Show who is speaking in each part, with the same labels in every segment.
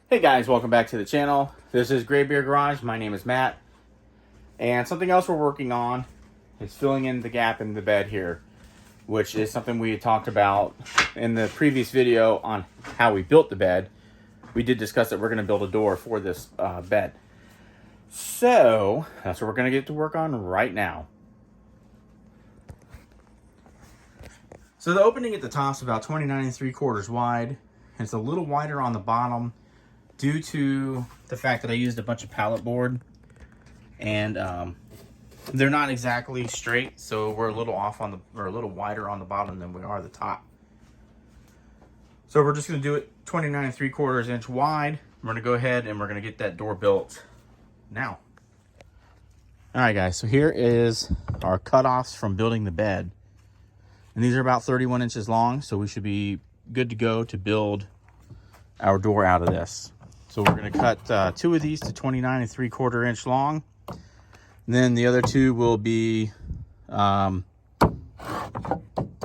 Speaker 1: Hey guys, welcome back to the channel. This is Graybeard Garage. My name is Matt. And something else we're working on is filling in the gap in the bed here, which is something we had talked about in the previous video on how we built the bed. We did discuss that we're going to build a door for this bed. So that's what we're going to get to work on right now. So the opening at the top is about 29 3/4 wide. It's a little wider on the bottom due to the fact that I used a bunch of pallet board, and they're not exactly straight, so we're a little off on or a little wider on the bottom than we are the top. So we're just going to do it 29 3/4 inch wide. We're going to go ahead and we're going to get that door built now. All right, guys. So here is our cutoffs from building the bed, and these are about 31 inches long. So we should be good to go to build our door out of this. So we're going to cut two of these to 29 3/4 inch long. And then the other two will be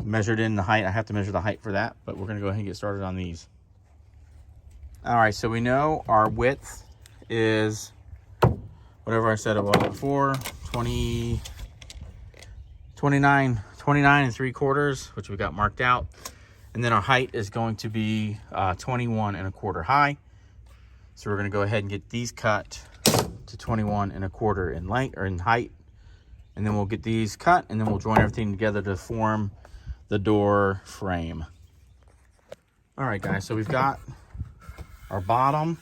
Speaker 1: measured in the height. I have to measure the height for that, but we're going to go ahead and get started on these. All right, so we know our width is whatever I said it was before, 29 3/4, which we got marked out. And then our height is going to be 21 1/4 high. So we're going to go ahead and get these cut to 21 1/4 in length or in height. And then we'll get these cut, and then we'll join everything together to form the door frame. All right, guys, so we've got our bottom,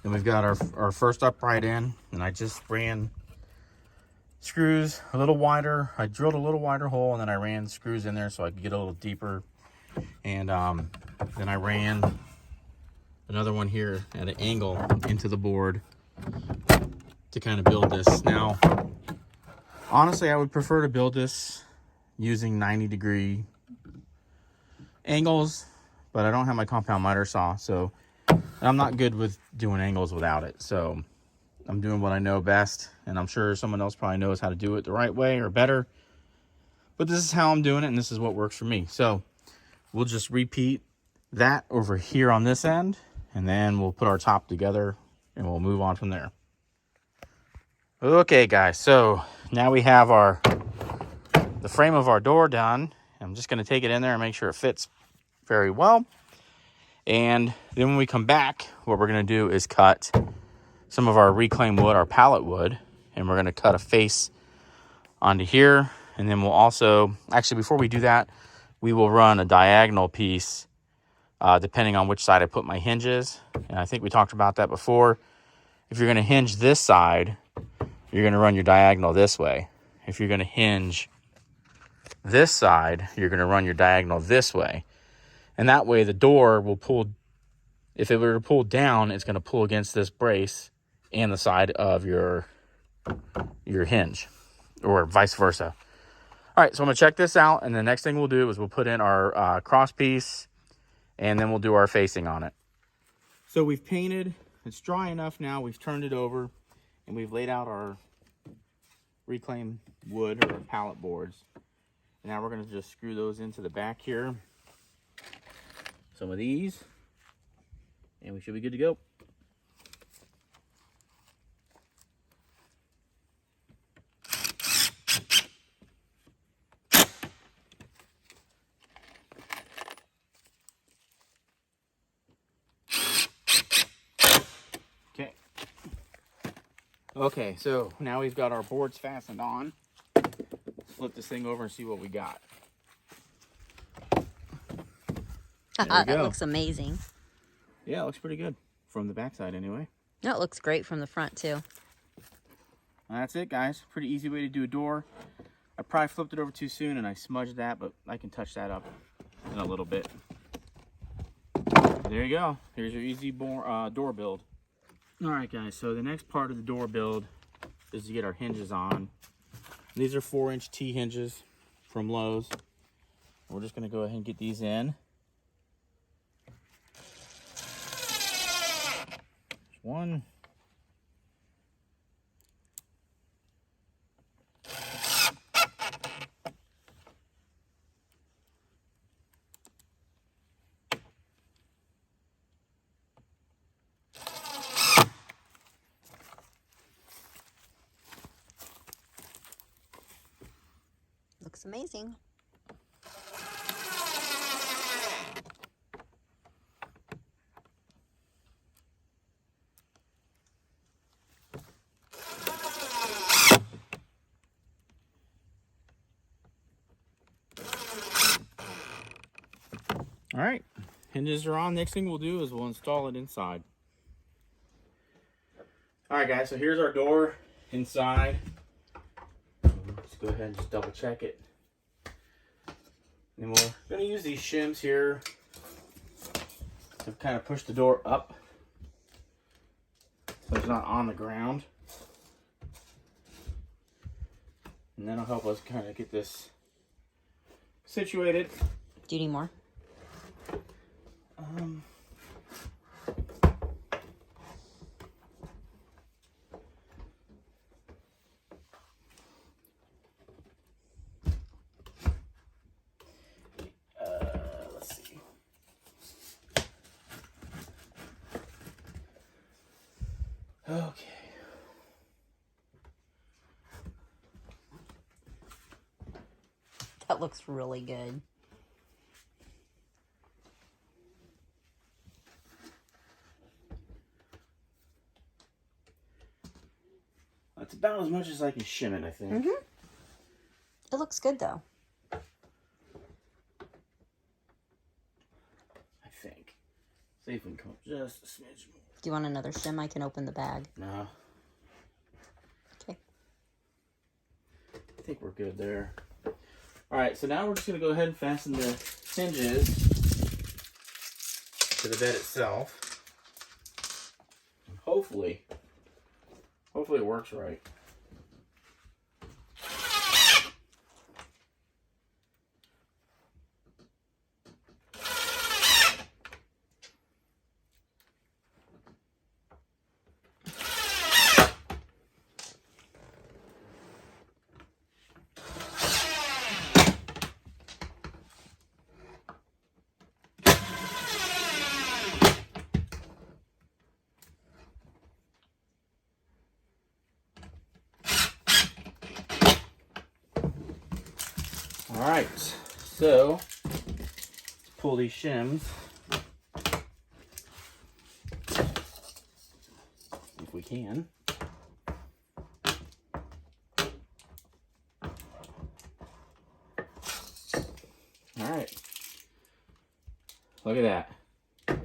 Speaker 1: then we've got our first upright in, and I just ran screws a little wider. I drilled a little wider hole, and then I ran screws in there so I could get a little deeper. And then I ran another one here at an angle into the board to kind of build this. Now, honestly, I would prefer to build this using 90-degree angles, but I don't have my compound miter saw, so I'm not good with doing angles without it. So I'm doing what I know best, and I'm sure someone else probably knows how to do it the right way or better. But this is how I'm doing it, and this is what works for me. So we'll just repeat that over here on this end, and then we'll put our top together, and we'll move on from there. Okay, guys, so now we have the frame of our door done. I'm just going to take it in there and make sure it fits very well. And then when we come back, what we're going to do is cut some of our reclaimed wood, our pallet wood, and we're going to cut a face onto here. And then we'll also, actually, before we do that, we will run a diagonal piece depending on which side I put my hinges. And I think we talked about that before. If you're going to hinge this side, you're going to run your diagonal this way. If you're going to hinge this side, you're going to run your diagonal this way. And that way the door will pull, if it were to pull down, it's going to pull against this brace and the side of your hinge, or vice versa. All right, so I'm going to check this out, and the next thing we'll do is we'll put in our cross piece, and then we'll do our facing on it. So we've painted. It's dry enough now. We've turned it over, and we've laid out our reclaimed wood or pallet boards. Now we're going to just screw those into the back here. Some of these, and we should be good to go. Okay, so now we've got our boards fastened on. Let's flip this thing over and see what we got.
Speaker 2: That looks amazing.
Speaker 1: Yeah, it looks pretty good from the backside anyway.
Speaker 2: No, it looks great from the front too.
Speaker 1: That's it, guys. Pretty easy way to do a door. I probably flipped it over too soon and I smudged that, but I can touch that up in a little bit. There you go. Here's your easy door build. All right, guys, so the next part of the door build is to get our hinges on. These are 4-inch T hinges from Lowe's. We're just going to go ahead and get these in. There's one.
Speaker 2: looks amazing.
Speaker 1: All right, hinges are on. Next thing we'll do is we'll install it inside. All right, guys, so here's our door inside. Let's go ahead and just double check it. And we're gonna use these shims here to kind of push the door up so it's not on the ground. And that'll help us kind of get this situated.
Speaker 2: Do you need more?
Speaker 1: Let's see. Okay.
Speaker 2: That looks really good.
Speaker 1: That's about as much as I can shim it, I think.
Speaker 2: Mm-hmm. It looks good, though.
Speaker 1: I think. See if we can come up just a smidge more.
Speaker 2: Do you want another shim? I can open the bag.
Speaker 1: No.
Speaker 2: Okay.
Speaker 1: I think we're good there. Alright, so now we're just going to go ahead and fasten the hinges to the bed itself. And hopefully it works right. Alright, so let's pull these shims. If we can. Alright. Look at that. And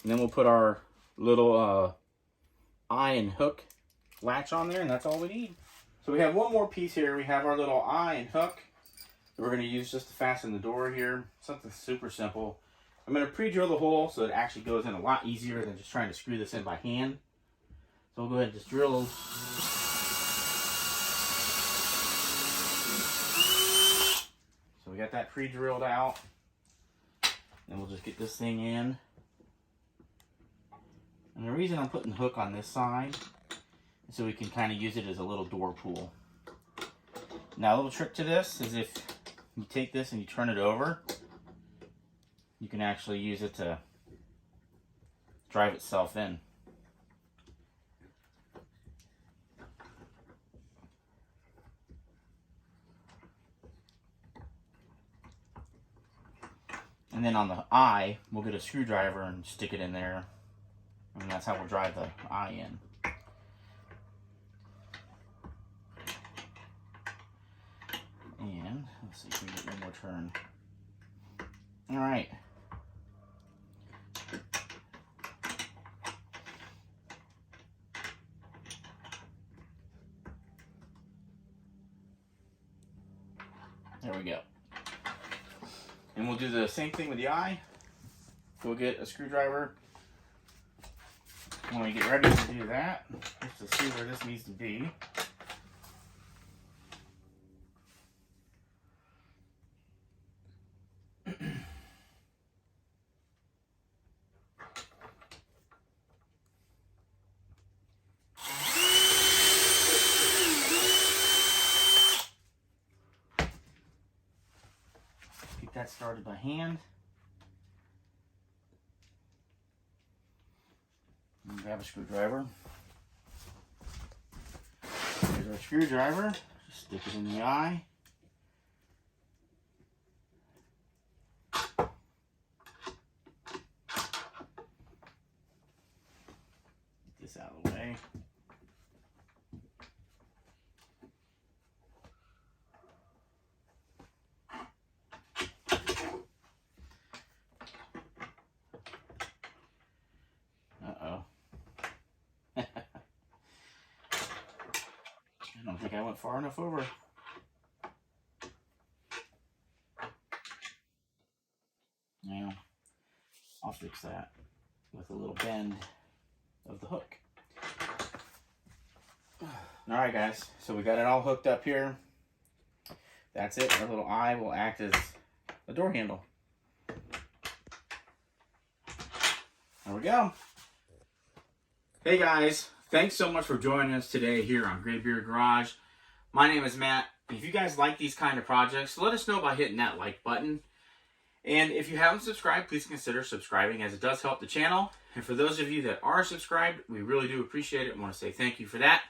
Speaker 1: then we'll put our little eye and hook latch on there, and that's all we need. So we have one more piece here. We have our little eye and hook that we're going to use just to fasten the door here. Something super simple. I'm going to pre-drill the hole so it actually goes in a lot easier than just trying to screw this in by hand. So we'll go ahead and just drill. So we got that pre-drilled out. Then we'll just get this thing in. And the reason I'm putting the hook on this side is so we can kind of use it as a little door pull. Now a little trick to this is if you take this and you turn it over, you can actually use it to drive itself in. And then on the eye, we'll get a screwdriver and stick it in there. And that's how we'll drive the eye in. And let's see if we can get one more turn. All right. There we go. And we'll do the same thing with the eye. We'll get a screwdriver when we get ready to do that, just to see where this needs to be. Get that started by hand. And grab a screwdriver. Here's our screwdriver. Just stick it in the eye. this out of the way. Uh-oh. I don't think I went far enough over. Now, I'll fix that with a little bend of the hook. Alright guys, so we got it all hooked up here. That's it. Our little eye will act as a door handle. There we go. Hey guys, thanks so much for joining us today here on Graybeard Garage. My name is Matt. If you guys like these kind of projects, let us know by hitting that like button. And if you haven't subscribed, please consider subscribing, as it does help the channel. And for those of you that are subscribed, we really do appreciate it. I want to say thank you for that.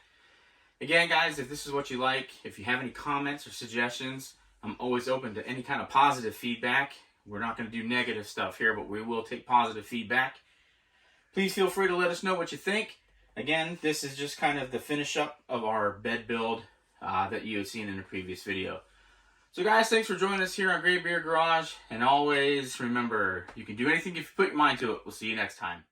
Speaker 1: Again, guys, if this is what you like, if you have any comments or suggestions, I'm always open to any kind of positive feedback. We're not going to do negative stuff here, but we will take positive feedback. Please feel free to let us know what you think. Again, this is just kind of the finish up of our bed build that you have seen in the previous video. So guys, thanks for joining us here on Graybeard Garage. And always remember, you can do anything if you put your mind to it. We'll see you next time.